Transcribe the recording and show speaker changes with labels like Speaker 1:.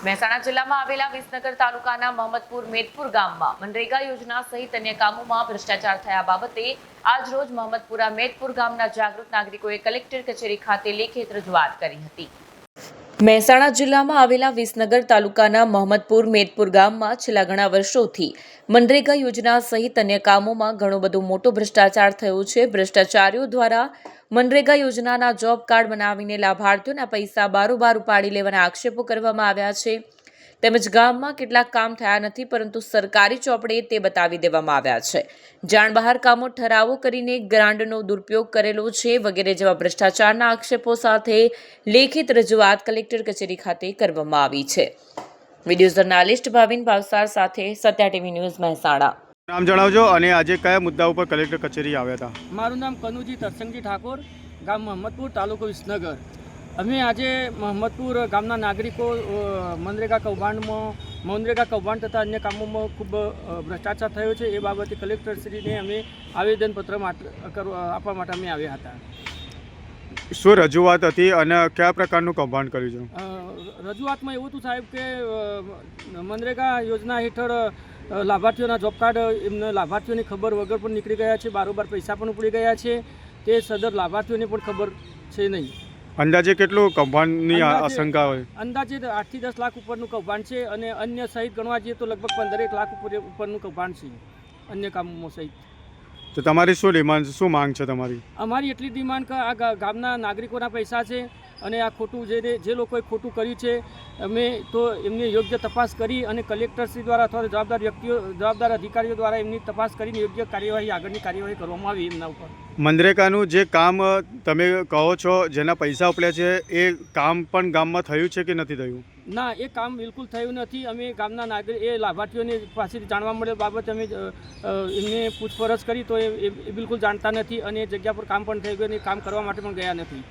Speaker 1: મહેસાણા જિલ્લામાં આવેલા વિસનગર તાલુકાના મહમદપુર મેદપુર ગામમાં મનરેગા યોજના સહિત અન્ય કામોમાં ભ્રષ્ટાચાર થયા બાબતે આજરોજ મહમદપુરા મેદપુર ગામના જાગૃત નાગરિકોએ કલેક્ટર કચેરી ખાતે લેખિત રજૂઆત કરી હતી। મહેસાણા જિલ્લામાં આવેલા વિસનગર તાલુકાના મહમદપુર મેદપુર ગામમાં છેલ્લા ઘણા વર્ષોથી મનરેગા યોજના સહિત અન્ય કામોમાં ઘણો બધો મોટો ભ્રષ્ટાચાર થયો છે। ભ્રષ્ટાચારીઓ દ્વારા મનરેગા યોજનાના જોબ કાર્ડ બનાવીને લાભાર્થીઓના પૈસા બારોબાર ઉપાડી લેવાના આક્ષેપો કરવામાં આવ્યા છે। તેમજ ગામમાં કેટલાક કામ થયા નથી, પરંતુ સરકારી ચોપડે તે બતાવી દેવામાં આવ્યા છે। જાણ બહાર કામો ઠરાવો કરીને ગ્રાન્ટનો દુરુપયોગ કરેલો છે વગેરે જેવા ભ્રષ્ટાચારના આક્ષેપો સાથે લેખિત રજૂઆત કલેક્ટર કચેરી ખાતે કરવામાં આવી છે। વિડીયો જર્નાલિસ્ટ ભાવિન ભાવસાર સાથે સત્યા ટીવી ન્યૂઝ મહેસાણા।
Speaker 2: નામ જણાવજો અને આજે કયા મુદ્દા ઉપર કલેક્ટર કચેરી આવ્યા હતા?
Speaker 3: મારું નામ કનુજી તરસંગજી ઠાકોર, ગામ મહમદપુર, તાલુકો વિસનગર। અમે આજે મહમદપુર ગામના નાગરિકો મનરેગા કૌભાંડ તથા અન્ય કામોમાં ખૂબ ભ્રષ્ટાચાર થયો છે એ બાબતે કલેક્ટરશ્રીને અમે આવેદનપત્ર આપવા માટે અમે આવ્યા હતા।
Speaker 2: શું રજૂઆત હતી અને કયા પ્રકારનું કૌભાંડ કર્યું છે?
Speaker 3: રજૂઆતમાં એવું હતું સાહેબ કે મનરેગા યોજના હેઠળ લાભાર્થીઓના જોબ કાર્ડ એમને લાભાર્થીઓની ખબર વગર પણ નીકળી ગયા છે, બારોબાર પૈસા પણ ઉપડી ગયા છે, તે સદર લાભાર્થીઓને પણ ખબર છે નહીં।
Speaker 2: અંદાજે કેટલું કૌભાંડની આશંકા હોય?
Speaker 3: અંદાજે 8 થી 10 લાખ ઉપરનું કૌભાંડ છે અને અન્ય સહિત ગણવા જઈએ તો લગભગ 15 લાખ ઉપરનું કૌભાંડ છે અન્ય કામોમાં સહિત।
Speaker 2: તો તમારી શું ડિમાન્ડ, શું માંગ છે તમારી?
Speaker 3: અમારી એટલી ડિમાન્ડ કે આ ગામના નાગરિકોના પૈસા છે અને આ ખોટું જે લોકોએ ખોટું કર્યું છે અમે તો એમની યોગ્ય તપાસ કરી અને કલેક્ટરશ્રી દ્વારા અથવા જવાબદાર અધિકારીઓ દ્વારા એમની તપાસ કરીને યોગ્ય કાર્યવાહી આગળની કાર્યવાહી કરવામાં આવી એમના ઉપર।
Speaker 2: મનરેગાનું જે કામ તમે કહો છો જેના પૈસા ઉપડ્યા છે એ કામ પણ ગામમાં થયું છે કે નથી થયું?
Speaker 3: ના, એ કામ બિલકુલ થયું નથી। અમે ગામના લાભાર્થીઓની પાસેથી જાણવા મળેલ બાબતે અમે એમને પૂછપરછ કરી તો એ બિલકુલ જાણતા નથી અને જગ્યા પર કામ પણ થઈ ગયું અને કામ કરવા માટે પણ ગયા નથી।